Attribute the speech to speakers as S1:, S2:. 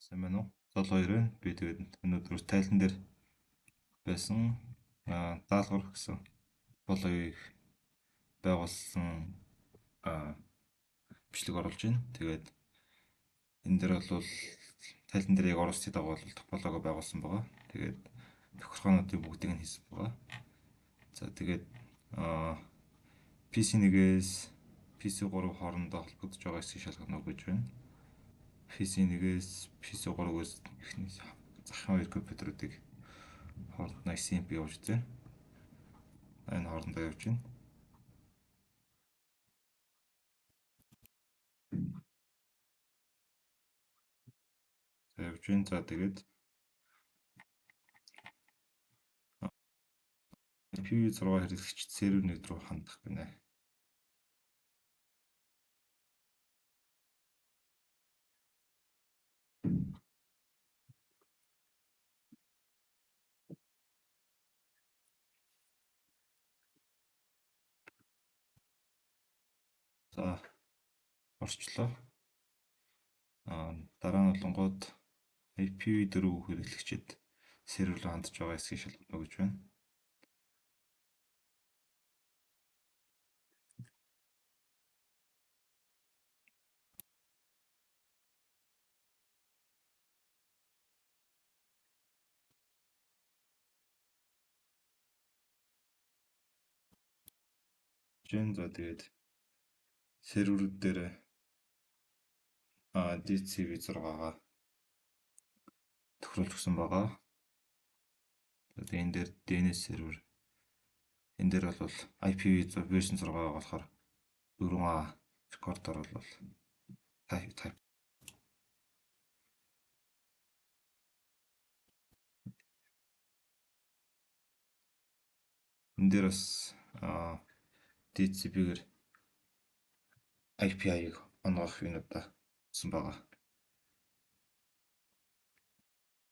S1: Сайн байна уу? Зол 2 байна. Би тэгээд өнөөдөр тайлан дээр байсан даалгавар гэсэн болоёг байгуулсан бичлэг оруулж байна. Тэгээд энэ дээр бол тайлан дээр яг оролцсны дагуу бол топологоо байгуулсан байгаа. Тэгээд тохиргоонуудын бүгдийг нь хийсэн байгаа. За тэгээд PC1-ээс PC3 хоорондоо холбогдож байгаа хэсгийг шалгах гэж байна. PC1-ээс PC3-өөс ихний захын хоёр компьютеруудыг хоорондоо SMP явуулж үзье. Энэ хоорондоо явж байна. За явж байна. За тэгээд PV6 хэрэглэгчид сервер нэг рүү хандах гинэ. За орчлоо. Дараа нь болонгууд IPv4 хэрэглэгчид сервер рүү хандж байгаа хэсгийг шалгана гэж байна. За тэгээд серверүүд дээр DCV6-гаа тохируулж өгсөн байгаа. Тэгээд энэ дээр DNS сервер. Энэ дээр бол IPv6 version 6 болохоор 4A рекордоор бол type. Энэ дээр бас DCP-гээр API-г онгоох юмудаа гэсэн байгаа.